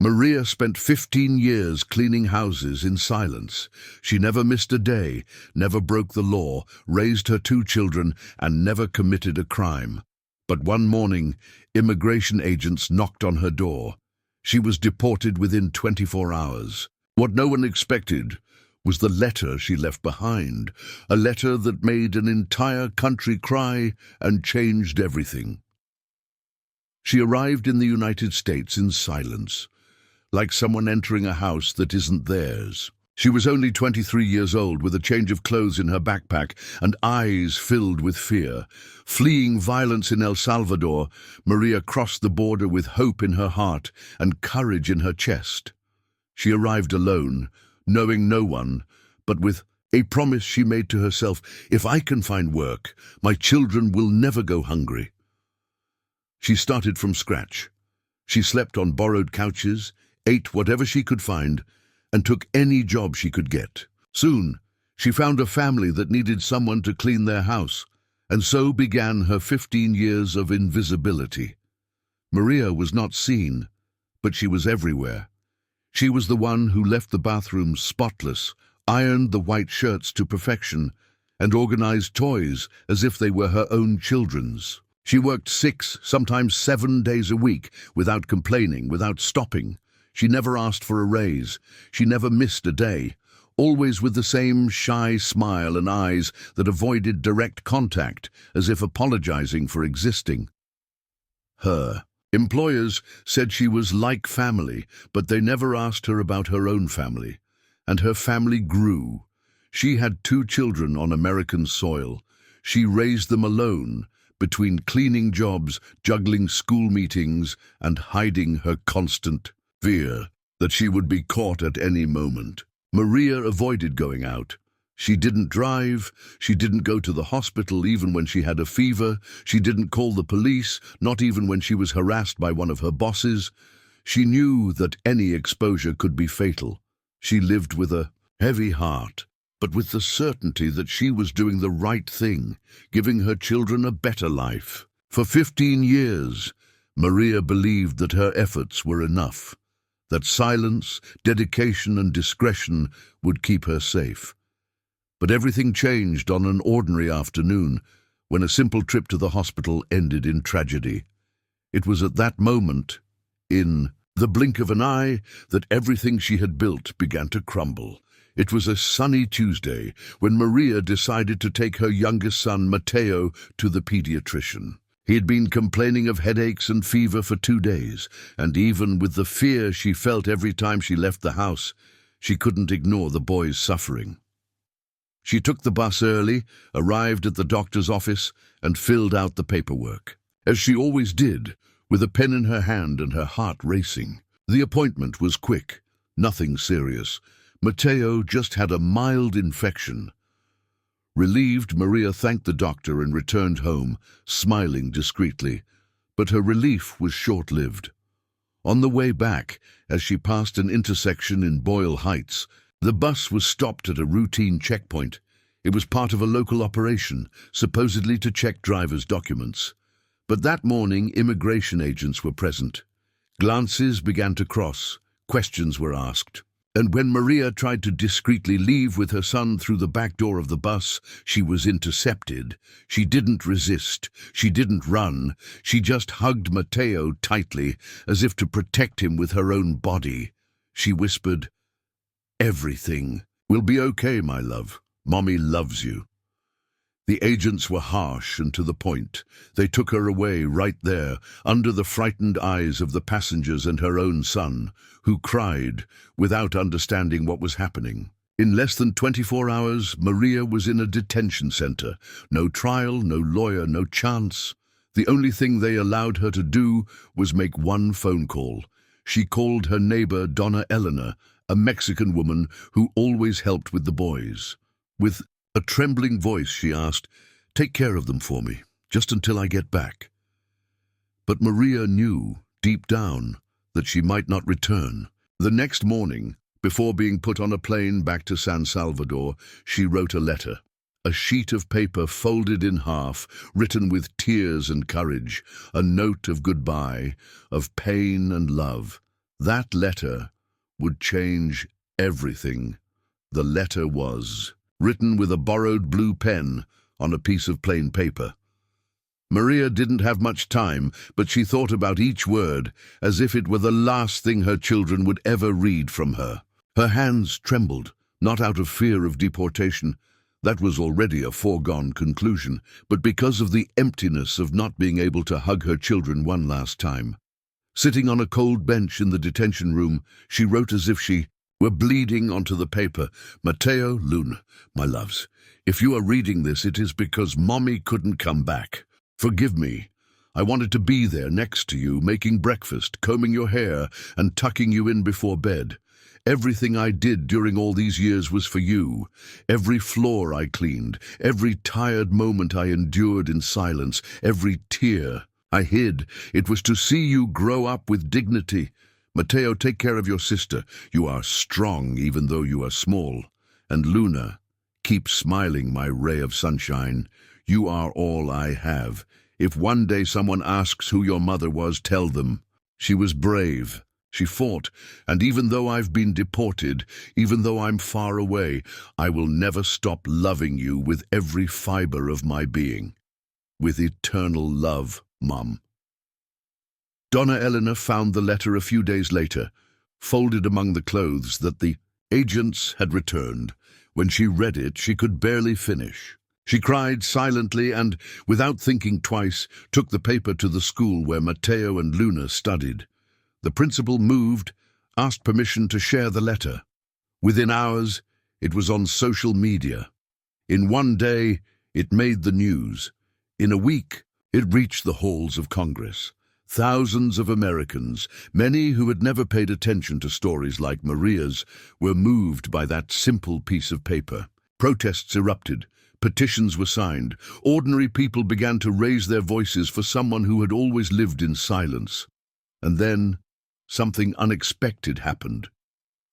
Maria spent 15 years cleaning houses in silence. She never missed a day, never broke the law, raised her 2 children, and never committed a crime. But one morning, immigration agents knocked on her door. She was deported within 24 hours. What no one expected was the letter she left behind, a letter that made an entire country cry and changed everything. She arrived in the United States in silence, like someone entering a house that isn't theirs. She was only 23 years old, with a change of clothes in her backpack and eyes filled with fear. Fleeing violence in El Salvador, Maria crossed the border with hope in her heart and courage in her chest. She arrived alone, knowing no one, but with a promise she made to herself: if I can find work, my children will never go hungry. She started from scratch. She slept on borrowed couches, ate whatever she could find, and took any job she could get. Soon, she found a family that needed someone to clean their house, and so began her 15 years of invisibility. Maria was not seen, but she was everywhere. She was the one who left the bathroom spotless, ironed the white shirts to perfection, and organized toys as if they were her own children's. She worked 6, sometimes 7 days a week, without complaining, without stopping. She never asked for a raise. She never missed a day, always with the same shy smile and eyes that avoided direct contact, as if apologizing for existing. Her employers said she was like family, but they never asked her about her own family. And her family grew. She had 2 children on American soil. She raised them alone, between cleaning jobs, juggling school meetings, and hiding her constant fear that she would be caught at any moment. Maria avoided going out. She didn't drive. She didn't go to the hospital even when she had a fever. She didn't call the police, not even when she was harassed by one of her bosses. She knew that any exposure could be fatal. She lived with a heavy heart, but with the certainty that she was doing the right thing, giving her children a better life. For 15 years, Maria believed that her efforts were enough, that silence, dedication, and discretion would keep her safe. But everything changed on an ordinary afternoon, when a simple trip to the hospital ended in tragedy. It was at that moment, in the blink of an eye, that everything she had built began to crumble. It was a sunny Tuesday when Maria decided to take her youngest son, Mateo, to the pediatrician. He had been complaining of headaches and fever for 2 days, and even with the fear she felt every time she left the house, she couldn't ignore the boy's suffering. She took the bus early, arrived at the doctor's office, and filled out the paperwork, as she always did, with a pen in her hand and her heart racing. The appointment was quick, nothing serious. Mateo just had a mild infection. Relieved, Maria thanked the doctor and returned home, smiling discreetly. But her relief was short-lived. On the way back, as she passed an intersection in Boyle Heights, the bus was stopped at a routine checkpoint. It was part of a local operation, supposedly to check drivers' documents. But that morning, immigration agents were present. Glances began to cross, questions were asked. And when Maria tried to discreetly leave with her son through the back door of the bus, she was intercepted. She didn't resist. She didn't run. She just hugged Mateo tightly, as if to protect him with her own body. She whispered, "Everything will be okay, my love. Mommy loves you." The agents were harsh and to the point. They took her away right there, under the frightened eyes of the passengers and her own son, who cried without understanding what was happening. In less than 24 hours, Maria was in a detention center. No trial, no lawyer, no chance. The only thing they allowed her to do was make one phone call. She called her neighbor, Donna Eleanor, a Mexican woman who always helped with the boys. With a trembling voice, she asked, "Take care of them for me, just until I get back." But Maria knew, deep down, that she might not return. The next morning, before being put on a plane back to San Salvador, she wrote a letter. A sheet of paper folded in half, written with tears and courage, a note of goodbye, of pain and love. That letter would change everything. The letter was written with a borrowed blue pen on a piece of plain paper. Maria didn't have much time, but she thought about each word as if it were the last thing her children would ever read from her. Her hands trembled, not out of fear of deportation. That was already a foregone conclusion, but because of the emptiness of not being able to hug her children one last time. Sitting on a cold bench in the detention room, she wrote as if she were bleeding onto the paper. Mateo, Luna, my loves, if you are reading this, it is because Mommy couldn't come back. Forgive me. I wanted to be there next to you, making breakfast, combing your hair, and tucking you in before bed. Everything I did during all these years was for you. Every floor I cleaned, every tired moment I endured in silence, every tear I hid. It was to see you grow up with dignity. Mateo, take care of your sister. You are strong even though you are small. And Luna, keep smiling, my ray of sunshine. You are all I have. If one day someone asks who your mother was, tell them. She was brave. She fought, and even though I've been deported, even though I'm far away, I will never stop loving you with every fiber of my being. With eternal love, Mum. Donna Eleanor found the letter a few days later, folded among the clothes that the agents had returned. When she read it, she could barely finish. She cried silently and, without thinking twice, took the paper to the school where Mateo and Luna studied. The principal moved, asked permission to share the letter. Within hours, it was on social media. In one day, it made the news. In a week, it reached the halls of Congress. Thousands of Americans, many who had never paid attention to stories like Maria's, were moved by that simple piece of paper. Protests erupted. Petitions were signed. Ordinary people began to raise their voices for someone who had always lived in silence. And then, something unexpected happened.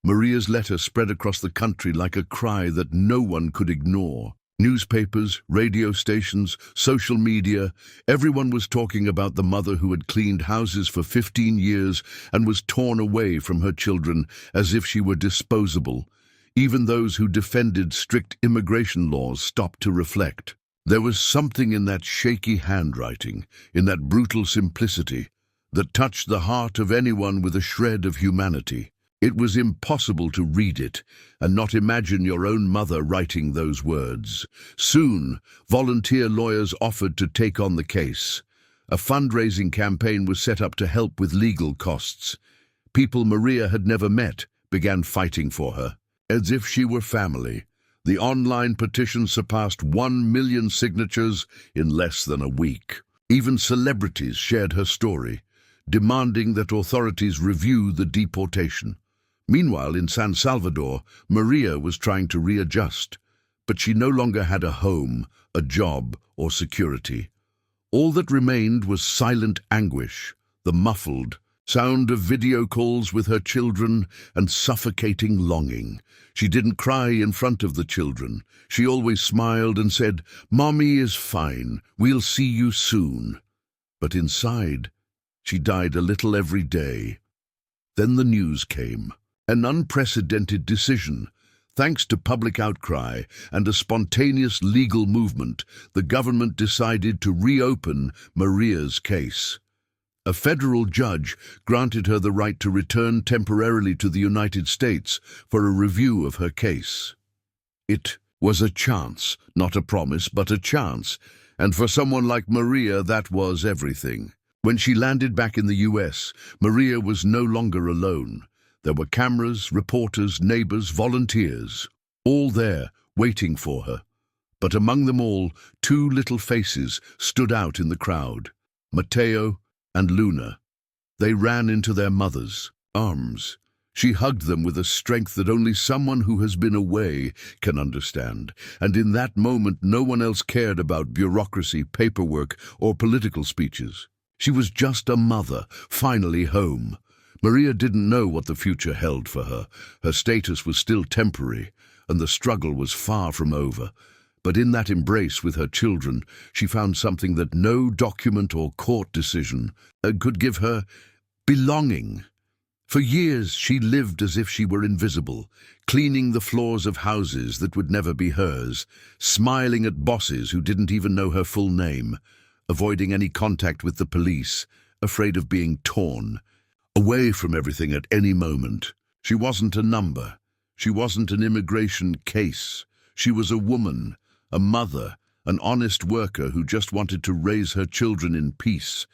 Maria's letter spread across the country like a cry that no one could ignore. Newspapers, radio stations, social media, everyone was talking about the mother who had cleaned houses for 15 years and was torn away from her children as if she were disposable. Even those who defended strict immigration laws stopped to reflect. There was something in that shaky handwriting, in that brutal simplicity, that touched the heart of anyone with a shred of humanity. It was impossible to read it and not imagine your own mother writing those words. Soon, volunteer lawyers offered to take on the case. A fundraising campaign was set up to help with legal costs. People Maria had never met began fighting for her. As if she were family, the online petition surpassed 1 million signatures in less than a week. Even celebrities shared her story, demanding that authorities review the deportation. Meanwhile, in San Salvador, Maria was trying to readjust, but she no longer had a home, a job, or security. All that remained was silent anguish, the muffled sound of video calls with her children and suffocating longing. She didn't cry in front of the children. She always smiled and said, "Mommy is fine. We'll see you soon." But inside, she died a little every day. Then the news came. An unprecedented decision. Thanks to public outcry and a spontaneous legal movement, the government decided to reopen Maria's case. A federal judge granted her the right to return temporarily to the United States for a review of her case. It was a chance, not a promise, but a chance, and for someone like Maria, that was everything. When she landed back in the US, Maria was no longer alone. There were cameras, reporters, neighbors, volunteers, all there, waiting for her. But among them all, two little faces stood out in the crowd, Mateo and Luna. They ran into their mother's arms. She hugged them with a strength that only someone who has been away can understand. And in that moment, no one else cared about bureaucracy, paperwork, or political speeches. She was just a mother, finally home. Maria didn't know what the future held for her. Her status was still temporary, and the struggle was far from over. But in that embrace with her children, she found something that no document or court decision could give her: belonging. For years she lived as if she were invisible, cleaning the floors of houses that would never be hers, smiling at bosses who didn't even know her full name, avoiding any contact with the police, afraid of being torn, away from everything at any moment. She wasn't a number. She wasn't an immigration case. She was a woman, a mother, an honest worker who just wanted to raise her children in peace.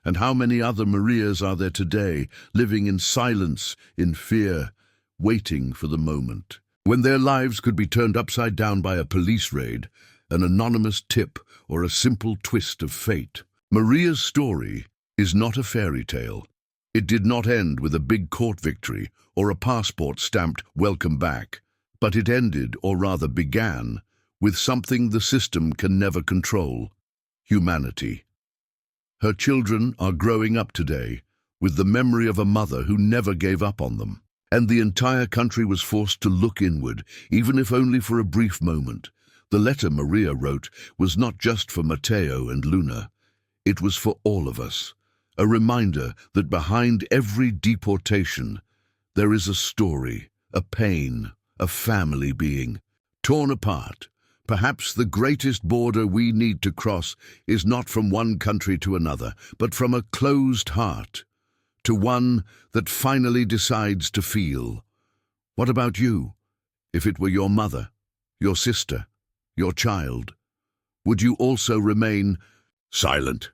And how many other Marias are there today, living in silence, in fear, waiting for the moment, when their lives could be turned upside down by a police raid, an anonymous tip, or a simple twist of fate? Maria's story is not a fairy tale. It did not end with a big court victory or a passport stamped "Welcome back," but it ended, or rather began, with something the system can never control: humanity. Her children are growing up today with the memory of a mother who never gave up on them. And the entire country was forced to look inward, even if only for a brief moment. The letter Maria wrote was not just for Matteo and Luna. It was for all of us. A reminder that behind every deportation, there is a story, a pain, a family being torn apart. Perhaps the greatest border we need to cross is not from one country to another, but from a closed heart to one that finally decides to feel. What about you? If it were your mother, your sister, your child, would you also remain silent?